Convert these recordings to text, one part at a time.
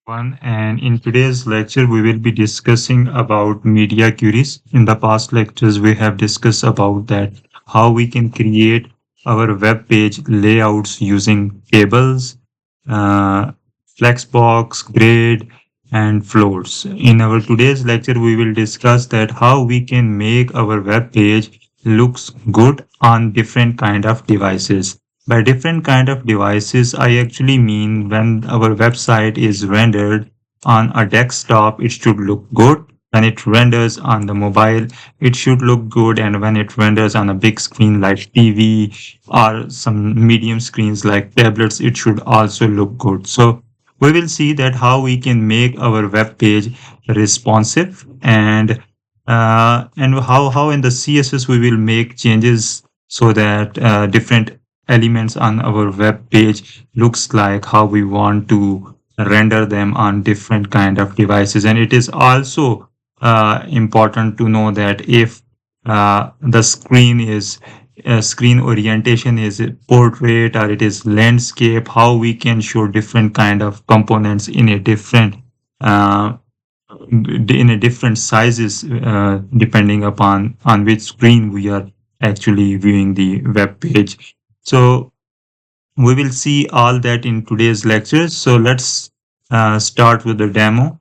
One, and in today's lecture, we will be discussing about media queries. In the past lectures, we have discussed about that how we can create our web page layouts using tables, uh, flexbox, grid, and floats. In our today's lecture, we will discuss that how we can make our web page looks good on different kind of devices. By different kind of devices, I actually mean when our website is rendered on a desktop, it should look good. When it renders on the mobile, it should look good. And when it renders on a big screen like TV or some medium screens like tablets, it should also look good. So we will see that how we can make our web page responsive and how in the CSS we will make changes so that different elements on our web page looks like how we want to render them on different kind of devices. And it is also important to know that if the screen orientation is portrait or it is landscape, how we can show different kind of components uh, in a different sizes depending upon on which screen we are actually viewing the web page. So we will see all that in today's lectures. So let's start with the demo.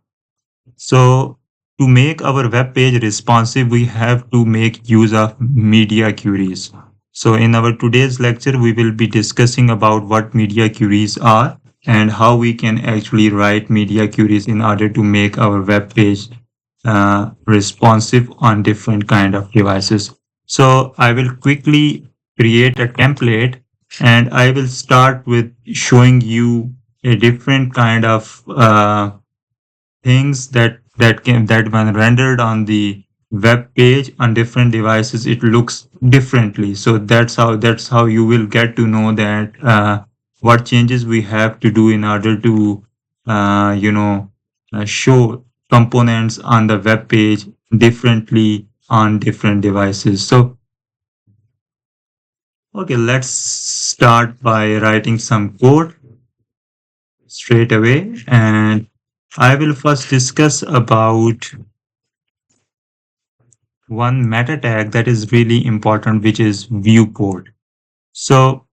So to make our web page responsive, we have to make use of media queries. So in our today's lecture, we will be discussing about what media queries are and how we can actually write media queries in order to make our web page responsive on different kind of devices. So I will quickly create a template and I will start with showing you a different kind of things that when rendered on the web page on different devices it looks differently. So that's how you will get to know that what changes we have to do in order to show components on the web page differently on different devices. So okay, let's start by writing some code straight away, and I will first discuss about one meta tag that is really important, which is viewport. So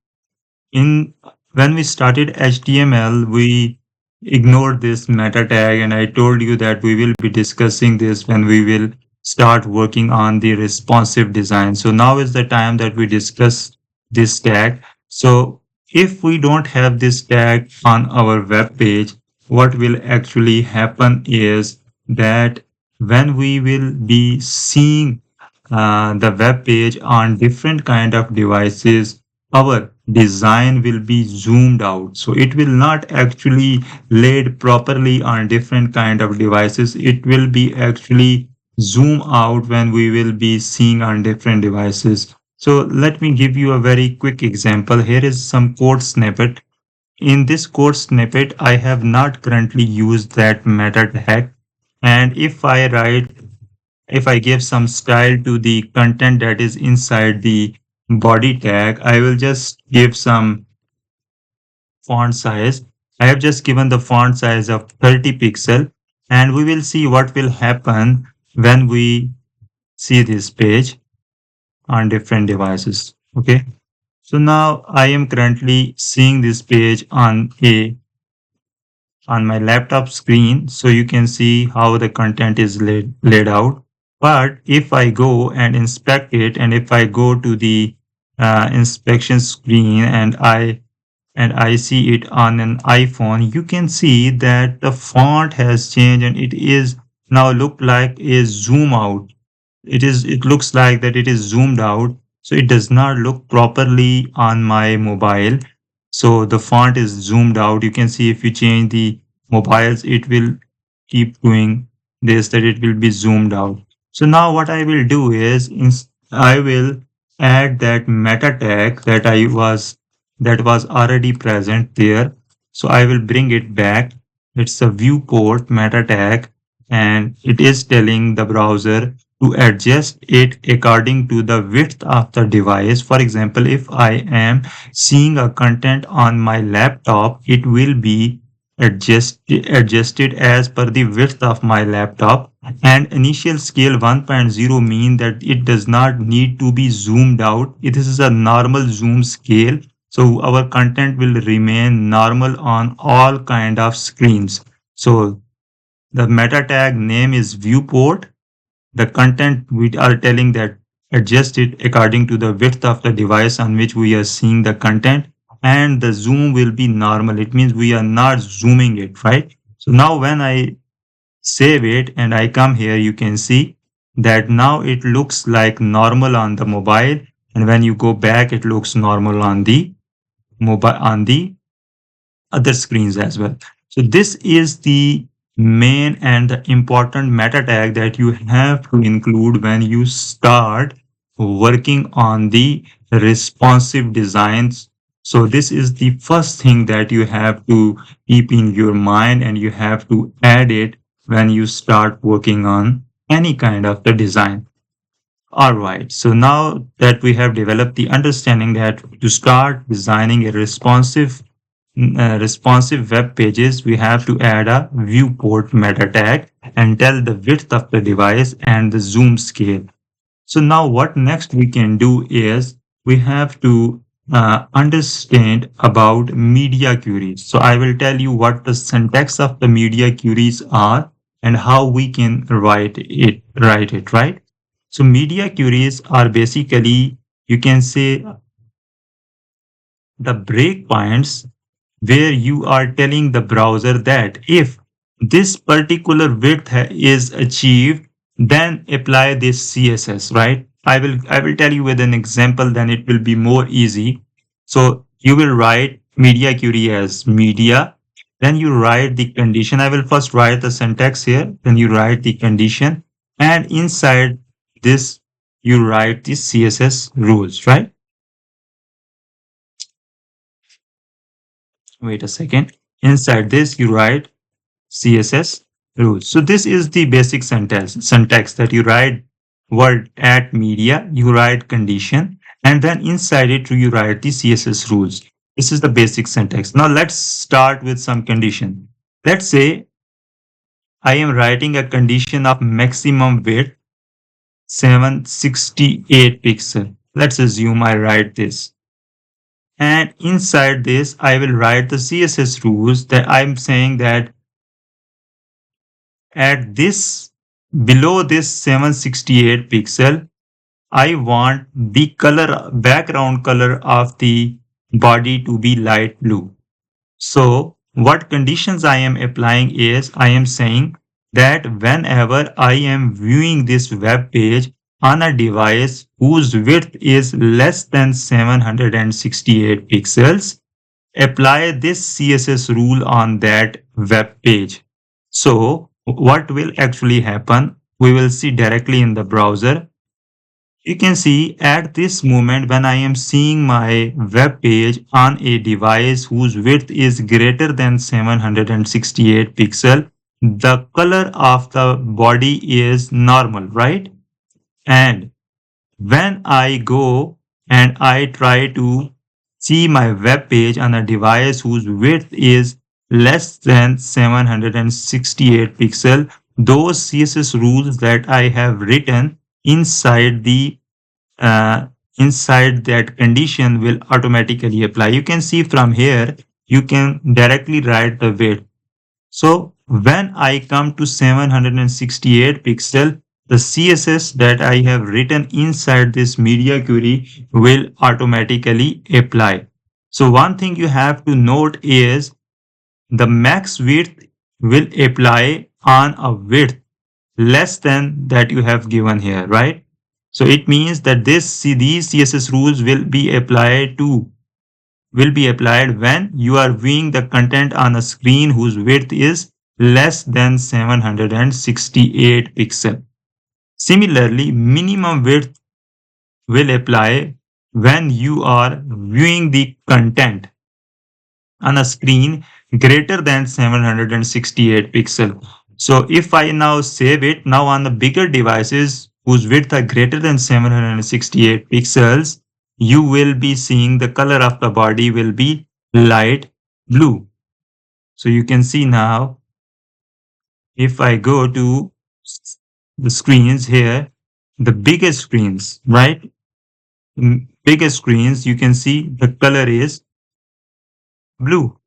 in when we started HTML, we ignored this meta tag, and I told you that we will be discussing this when we will start working on the responsive design. So now is the time that we discuss this tag. So if we don't have this tag on our web page, what will actually happen is that when we will be seeing the web page on different kind of devices, our design will be zoomed out. So it will not actually laid properly on different kind of devices. It will be actually zoom out when we will be seeing on different devices. So let me give you a very quick example. Here is some code snippet. In this code snippet, I have not currently used that meta tag. And if I give some style to the content that is inside the body tag, I will just give some font size. I have just given the font size of 30 pixel, and we will see what will happen when we see this page on different devices. Okay. So now I am currently seeing this page on my laptop screen, so you can see how the content is laid out. But if I go and inspect it, and if I go to the inspection screen and I see it on an iPhone, you can see that the font has changed and it is now look like a zoom out. It looks like that it is zoomed out, so it does not look properly on my mobile. So the font is zoomed out. You can see if you change the mobiles, it will keep doing this, that it will be zoomed out. So now what I will do is I will add that meta tag that was already present there. So I will bring it back. It's a viewport meta tag, and it is telling the browser to adjust it according to the width of the device. For example, if I am seeing a content on my laptop, it will be adjusted as per the width of my laptop, and initial scale 1.0 mean that it does not need to be zoomed out. It is a normal zoom scale, so our content will remain normal on all kind of screens. So the meta tag name is viewport. The content we are telling that adjust it according to the width of the device on which we are seeing the content, and the zoom will be normal. It means we are not zooming it, right? So now when I save it and I come here, you can see that now it looks like normal on the mobile, and when you go back, it looks normal on the mobile, on the other screens as well. So this is the main and the important meta tag that you have to include when you start working on the responsive designs. So this is the first thing that you have to keep in your mind, and you have to add it when you start working on any kind of the design. All right. So now that we have developed the understanding that to start designing a responsive web pages, we have to add a viewport meta tag and tell the width of the device and the zoom scale. So now what next we can do is we have to understand about media queries. So I will tell you what the syntax of the media queries are and how we can write it, right? So media queries are basically, you can say, the breakpoints where you are telling the browser that if this particular width is achieved, then apply this CSS, right? I will tell you with an example, then it will be more easy. So you will write media query as media, then you write the condition. I will first write the syntax here, then you write the condition, and inside this you write the CSS rules, right? Wait a second. Inside this you write CSS rules. So this is the basic syntax that you write word at media, you write condition, and then inside it you write the CSS rules. This is the basic syntax. Now let's start with some condition. Let's say I am writing a condition of maximum width 768 pixel. Let's assume I write this. And inside this, I will write the CSS rules that I'm saying that at this, below this 768 pixel, I want the color, background color of the body to be light blue. So what conditions I am applying is I am saying that whenever I am viewing this web page on a device whose width is less than 768 pixels, apply this CSS rule on that web page. So what will actually happen? We will see directly in the browser. You can see at this moment when I am seeing my web page on a device whose width is greater than 768 pixel, the color of the body is normal, right? And when I go and I try to see my web page on a device whose width is less than 768 pixel, those CSS rules that I have written inside the uh, inside that condition will automatically apply. You can see from here, you can directly write the width. So when I come to 768 pixel, the CSS that I have written inside this media query will automatically apply. So one thing you have to note is the max width will apply on a width less than that you have given here, right? So it means that these CSS rules will be applied when you are viewing the content on a screen whose width is less than 768 pixel. Similarly, minimum width will apply when you are viewing the content on a screen greater than 768 pixel. So if I now save it, now on the bigger devices whose width are greater than 768 pixels, you will be seeing the color of the body will be light blue. So you can see now, if I go to the screens here, the biggest screens, right? Biggest screens, you can see the color is blue.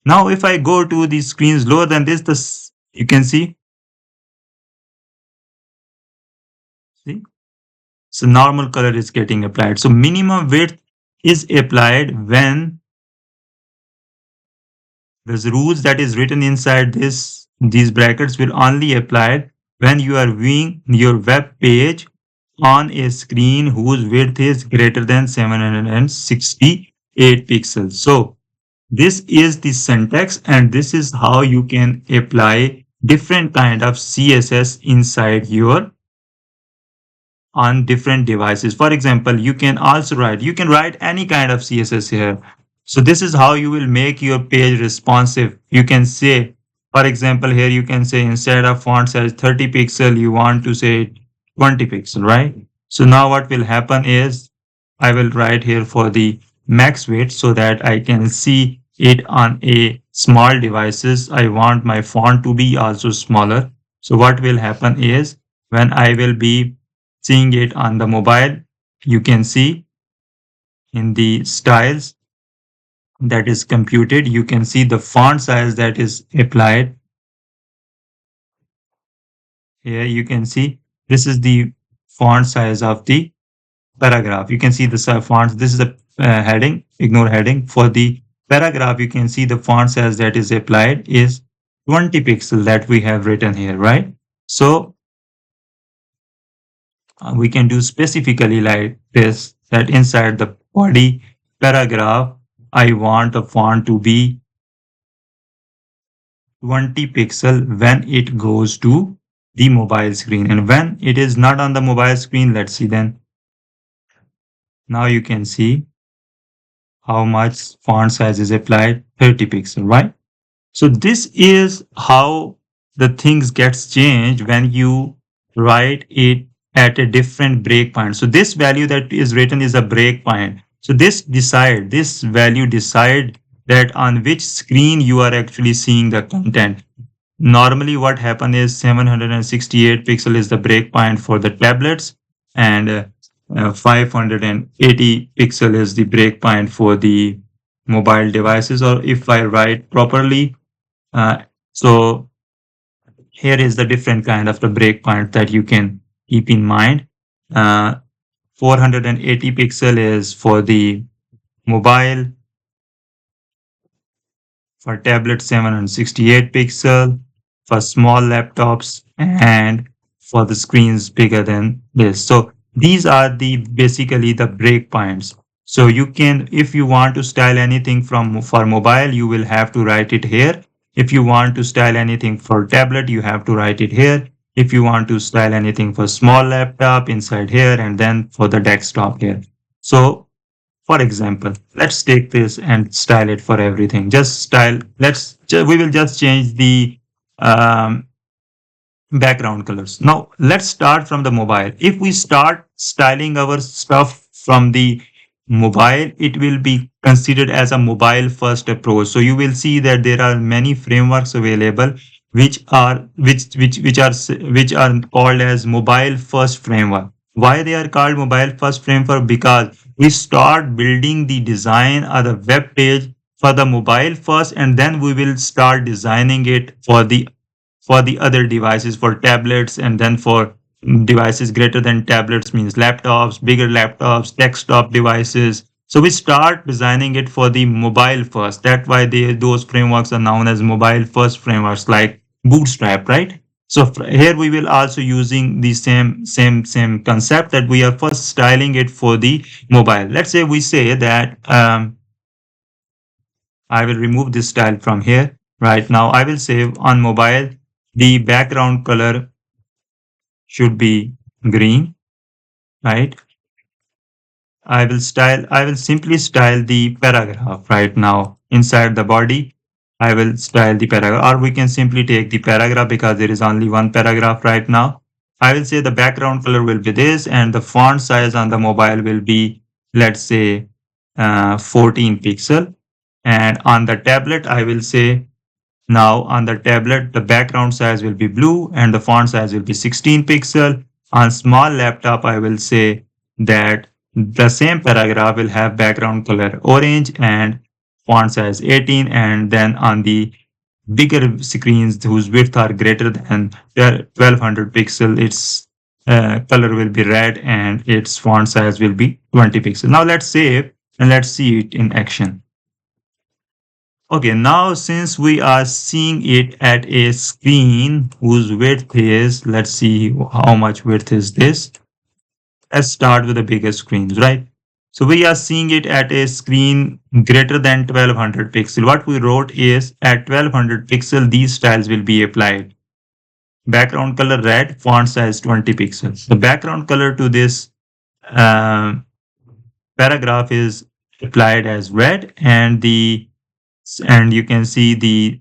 Now, if I go to the screens lower than this, you can see, so normal color is getting applied. So minimum width is applied when the rules that is written inside these brackets will only apply when you are viewing your web page on a screen whose width is greater than 768 pixels. So this is the syntax, and this is how you can apply different kind of CSS inside your on different devices. For example, you can write any kind of CSS here. So this is how you will make your page responsive. You can say, for example, here you can say instead of font size 30 pixel, you want to say 20 pixel, right? So now what will happen is I will write here for the max width so that I can see it on a small devices. I want my font to be also smaller. So what will happen is when I will be seeing it on the mobile, you can see in the styles that is computed, you can see the font size that is applied. Here you can see this is the font size of the paragraph. You can see the fonts. This is the heading, ignore heading. For the paragraph, you can see the font size that is applied is 20 pixel that we have written here, right? So we can do specifically like this, that inside the body paragraph, I want the font to be 20 pixel when it goes to the mobile screen. And when it is not on the mobile screen, let's see then. Now you can see how much font size is applied, 30 pixel, right? So this is how the things gets changed when you write it at a different breakpoint. So this value that is written is a breakpoint. So this value decide that on which screen you are actually seeing the content. Normally what happen is 768 pixel is the breakpoint for the tablets, and 580 pixel is the breakpoint for the mobile devices, or if I write properly. So here is the different kind of the breakpoint that you can keep in mind. 480 pixel is for the mobile, for tablet 768 pixel, for small laptops, and for the screens bigger than this. So these are the basically the breakpoints. So you can, if you want to style anything from for mobile, you will have to write it here. If you want to style anything for tablet, you have to write it here. If you want to style anything for small laptop, inside here, and then for the desktop here. So for example, let's take this and style it for everything. Just style, we will just change the um, background colors. Now, let's start from the mobile. If we start styling our stuff from the mobile, it will be considered as a mobile first approach. So you will see that there are many frameworks available which are called as mobile first framework. Why they are called mobile first framework? Because we start building the design or the web page for the mobile first, and then we will start designing it for the other devices, for tablets, and then for devices greater than tablets means laptops, bigger laptops, desktop devices. So we start designing it for the mobile first. That's why those frameworks are known as mobile first frameworks, like Bootstrap, right? So here we will also using the same concept, that we are first styling it for the mobile. Let's say we say that I will remove this style from here. Right now, I will say on mobile, the background color should be green, right? I will simply style the paragraph right now. Inside the body, I will style the paragraph, or we can simply take the paragraph because there is only one paragraph right now. I will say the background color will be this, and the font size on the mobile will be, let's say, 14 pixel. And on the tablet, I will say Now on the tablet, the background size will be blue and the font size will be 16 pixel. On small laptop, I will say that the same paragraph will have background color orange and font size 18. And then on the bigger screens whose width are greater than 1200 pixel, its color will be red and its font size will be 20 pixel. Now let's save and let's see it in action. Okay, now since we are seeing it at a screen whose width is, let's see how much width is this. Let's start with the biggest screens, right? So we are seeing it at a screen greater than 1200 pixel. What we wrote is at 1200 pixel, these styles will be applied. Background color red, font size 20 pixels. The background color to this paragraph is applied as red, and you can see the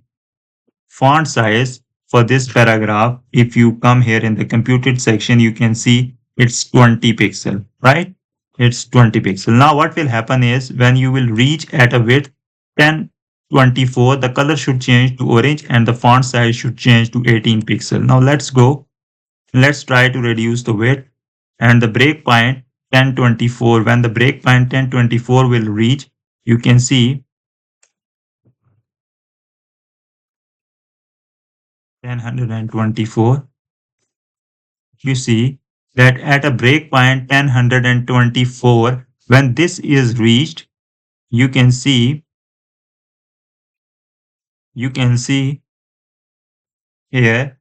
font size for this paragraph. If you come here in the computed section, you can see it's 20 pixel, right? It's 20 pixel. Now what will happen is when you will reach at a width 1024, the color should change to orange and the font size should change to 18 pixel. Now let's go. Let's try to reduce the width and the breakpoint 1024. When the breakpoint 1024 will reach, you can see 1024. You see that at a breakpoint 1024, when this is reached, you can see here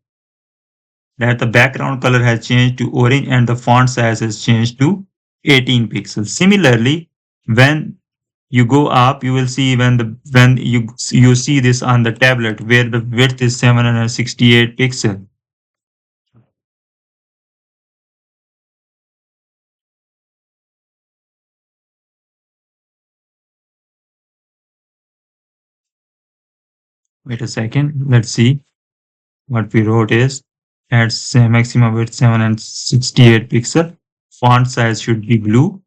that the background color has changed to orange and the font size has changed to 18 pixels. Similarly, when you go up, you will see when you see this on the tablet where the width is 768 pixel. Wait a second. Let's see. What we wrote is at maximum width 768 pixel. Font size should be blue.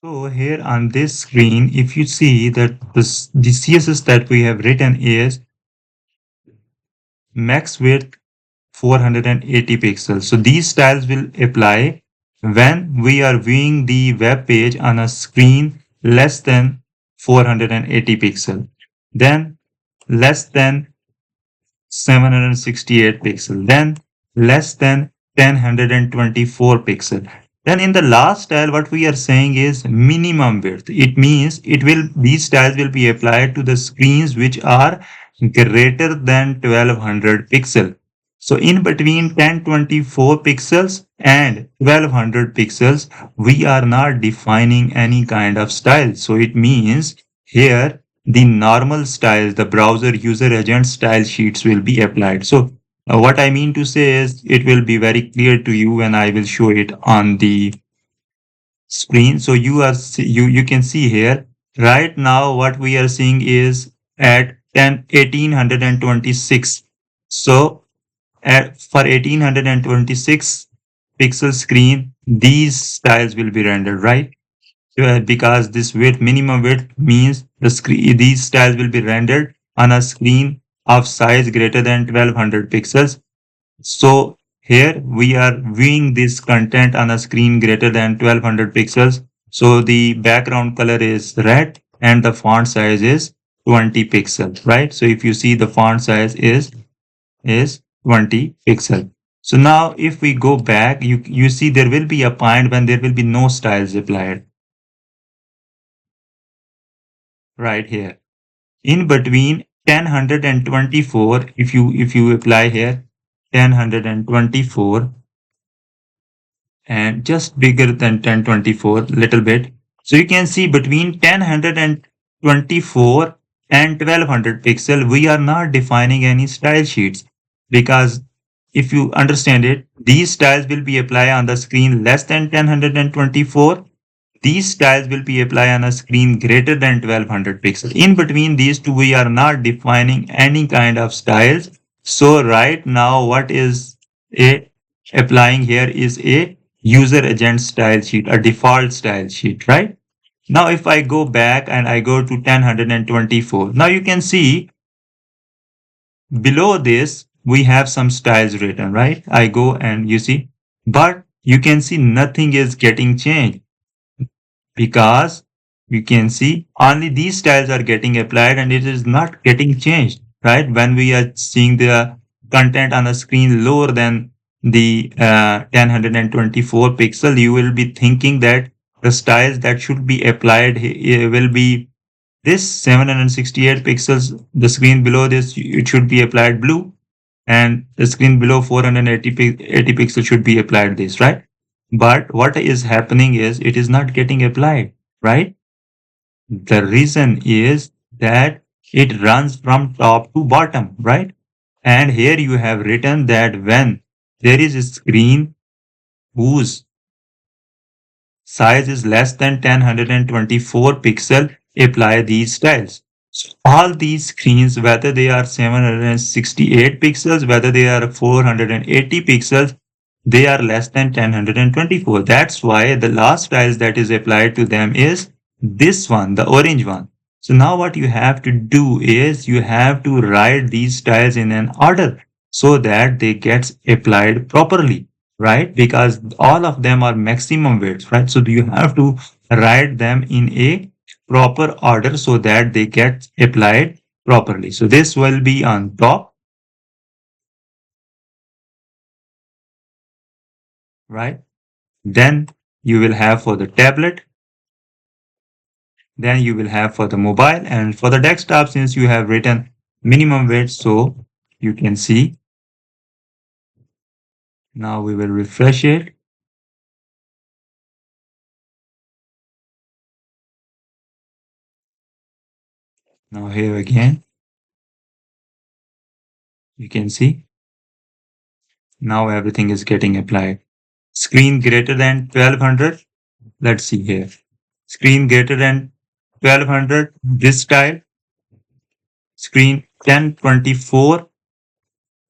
So here on this screen, if you see that the CSS that we have written is max width 480 pixels. So these styles will apply when we are viewing the web page on a screen less than 480 pixel, then less than 768 pixel, then less than 1024 pixel. Then in the last style, what we are saying is minimum width. It means these styles will be applied to the screens which are greater than 1200 pixel. So in between 1024 pixels and 1200 pixels, we are not defining any kind of style. So it means here the normal styles, the browser user agent style sheets will be applied. So what I mean to say is it will be very clear to you when I will show it on the screen. So you can see here right now what we are seeing is at 1826. So for 1826 pixel screen, these styles will be rendered, right? Because this minimum width means these styles will be rendered on a screen of size greater than 1200 pixels. So here we are viewing this content on a screen greater than 1200 pixels. So the background color is red and the font size is 20 pixels, right? So if you see the font size is 20 pixel. So now if we go back, you see there will be a point when there will be no styles applied. Right here. In between 1024, if you apply here 1024 and just bigger than 1024 little bit. So you can see between 1024 and 1200 pixel, we are not defining any style sheets because if you understand it, these styles will be applied on the screen less than 1024. These styles will be applied on a screen greater than 1200 pixels. In between these two, we are not defining any kind of styles. So right now, what is a applying here is a user agent style sheet, a default style sheet, right? Now, if I go back and I go to 1024, now you can see below this, we have some styles written, right? I go and you see, but you can see nothing is getting changed because you can see only these styles are getting applied and it is not getting changed, right? When we are seeing the content on the screen lower than the 1024 pixel, you will be thinking that the styles that should be applied will be this 768 pixels, the screen below this, it should be applied blue, and the screen below 480 pixels should be applied this, right? But what is happening is it is not getting applied, right? The reason is that it runs from top to bottom, right? And here you have written that when there is a screen whose size is less than 1024 pixel, apply these styles. So all these screens, whether they are 768 pixels, whether they are 480 pixels, they are less than 1024. That's why the last styles that is applied to them is this one, the orange one. So now what you have to do is you have to write these styles in an order so that they get applied properly, right? Because all of them are maximum weights, right? So you have to write them in a proper order so that they get applied properly. So this will be on top, right? Then you will have for the tablet, then you will have for the mobile, and for the desktop, since you have written minimum weight, so you can see. Now we will refresh it. Now here again, you can see now everything is getting applied. Screen greater than 1200. Let's see here. Screen greater than 1200, this style. Screen 1024,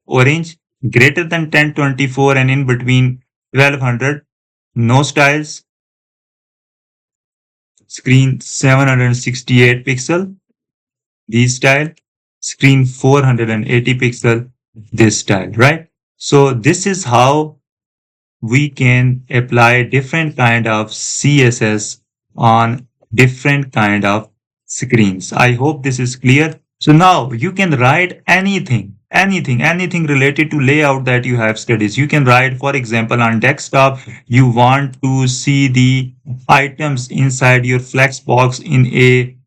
orange. Greater than 1024 and in between 1200, no styles. Screen 768 pixel, this style. Screen 480 pixel, this style, right? So this is how we can apply different kind of CSS on different kind of screens. I hope this is clear. So now you can write anything related to layout that you have studies. You can write, for example, on desktop, you want to see the items inside your flex box in a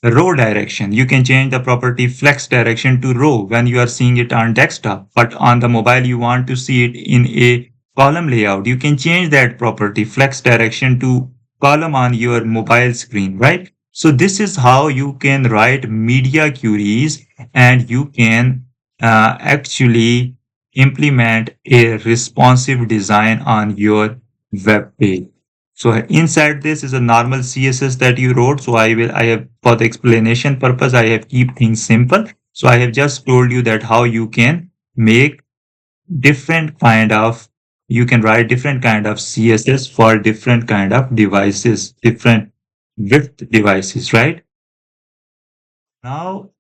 row direction. You can change the property flex direction to row when you are seeing it on desktop, but on the mobile, you want to see it in a column layout. You can change that property flex direction to column on your mobile screen, right? So this is how you can write media queries and you can actually implement a responsive design on your web page. So inside this is a normal CSS that you wrote. So I have, for the explanation purpose, I have keep things simple. So I have just told you that how you can make different kind of, you can write different kind of CSS for different kind of devices, different width devices, right? Now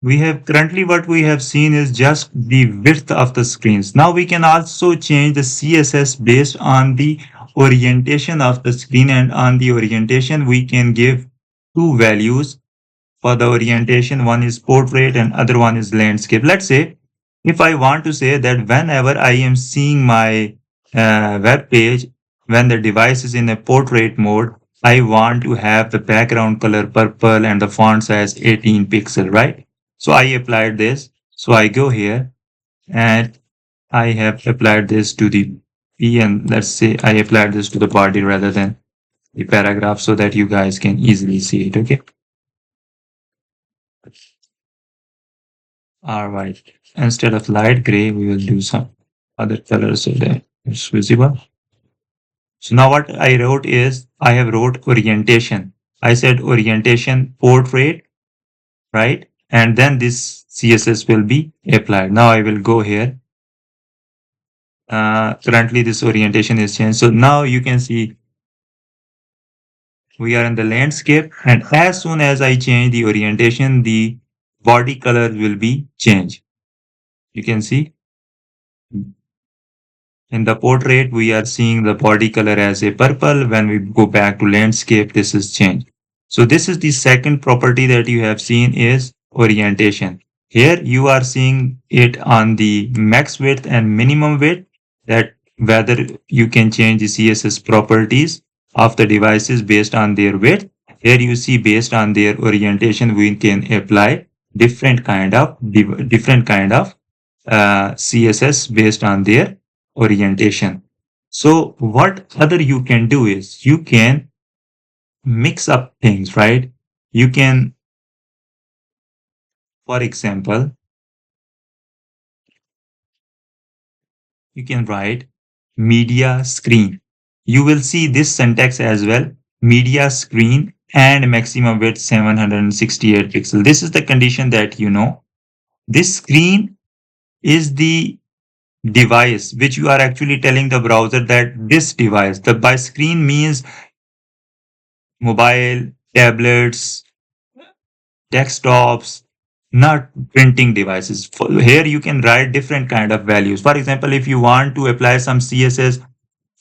we have currently what we have seen is just the width of the screens. Now we can also change the CSS based on the orientation of the screen, and on the orientation we can give two values for the orientation. One is portrait and other one is landscape. Let's say if I want to say that whenever I am seeing my web page, when the device is in a portrait mode, I want to have the background color purple and the font size 18 pixel, right? So I applied this. So I go here and I have applied this to the P, and let's say I applied this to the body rather than the paragraph so that you guys can easily see it. Okay. All right. Instead of light gray, we will do some other colors so that it's visible. So now what I wrote is I have wrote orientation. I said orientation portrait, right? And then this CSS will be applied. Now I will go here Currently this orientation is changed. So now you can see we are in the landscape, and as soon as I change the orientation, the body color will be changed. You can see in the portrait, we are seeing the body color as a purple. When we go back to landscape, this is changed. So this is the second property that you have seen is orientation. Here you are seeing it on the max width and minimum width, that whether you can change the CSS properties of the devices based on their width. Here you see based on their orientation, we can apply different kind of CSS based on their orientation. So what other you can do is you can mix up things, right? You can, for example, you can write media screen. You will see this syntax as well, media screen and maximum width 768 pixel. This is the condition that you know. This screen is the device which you are actually telling the browser that this device, the by screen means mobile, tablets, desktops, not printing devices. Here you can write different kind of values. For example, if you want to apply some CSS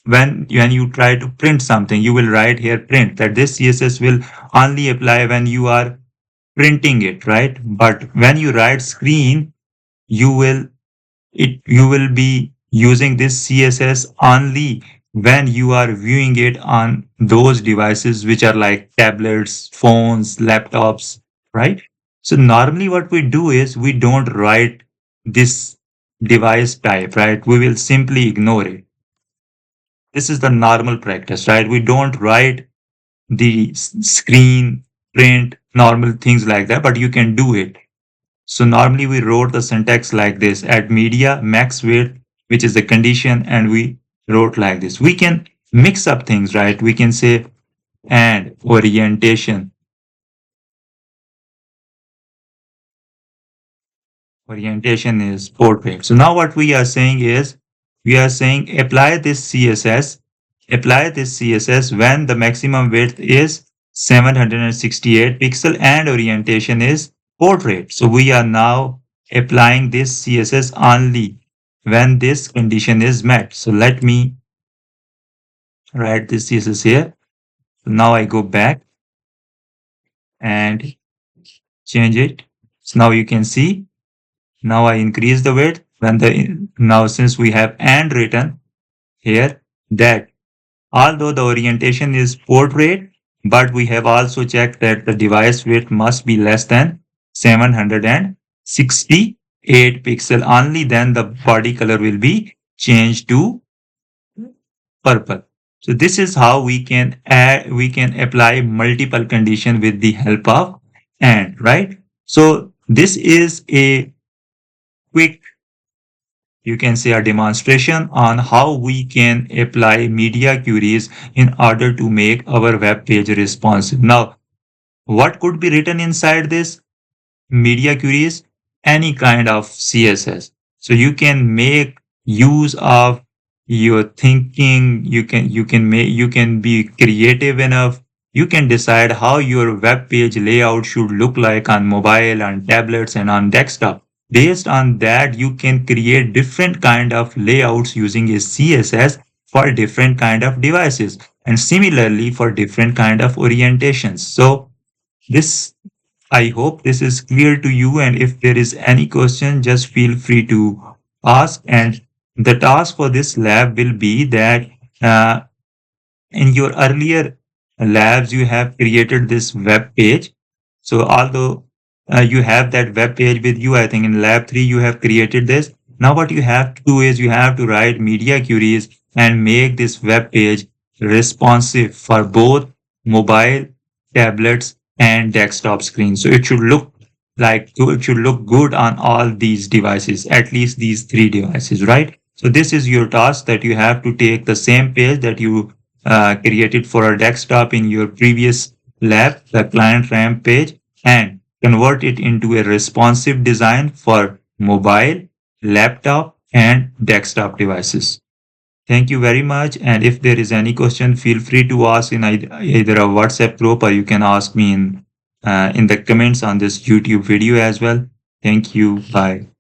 when you try to print something, you will write here print, that this CSS will only apply when you are printing it, right? But when you write screen, you will you will be using this CSS only when you are viewing it on those devices which are like tablets, phones, laptops, right? So normally what we do is we don't write this device type, right? We will simply ignore it. This is the normal practice, right? We don't write the screen, print, normal things like that, but you can do it. So normally we wrote the syntax like this, at media max width, which is the condition, and we wrote like this. We can mix up things, right? We can say and orientation. Orientation is portrait. So now what we are saying is we are saying apply this CSS when the maximum width is 768 pixel and orientation is portrait. So we are now applying this CSS only when this condition is met. So let me write this CSS here. So now I go back and change it. So now you can see, now I increase the width when now since we have and written here that although the orientation is portrait, but we have also checked that the device width must be less than 768 pixel. Only then the body color will be changed to purple. So this is how we can apply multiple condition with the help of and, right? So this is a quick, you can say, a demonstration on how we can apply media queries in order to make our web page responsive. Now, what could be written inside this media queries? Any kind of CSS. So you can make use of your thinking. You can be creative enough. You can decide how your web page layout should look like on mobile, on tablets, and on desktop. Based on that, you can create different kind of layouts using a CSS for different kind of devices, and similarly for different kind of orientations. So this, I hope this is clear to you, and if there is any question, just feel free to ask. And the task for this lab will be that uh, in your earlier labs, you have created this web page. So although you have that web page with you, I think in lab 3 you have created this. Now what you have to do is you have to write media queries and make this web page responsive for both mobile, tablets, and desktop screens. So it should look good on all these devices, at least these 3 devices, right? So this is your task, that you have to take the same page that you created for a desktop in your previous lab, the client ramp page, and convert it into a responsive design for mobile, laptop, and desktop devices. Thank you very much. And if there is any question, feel free to ask in either a WhatsApp group, or you can ask me in the comments on this YouTube video as well. Thank you. Bye.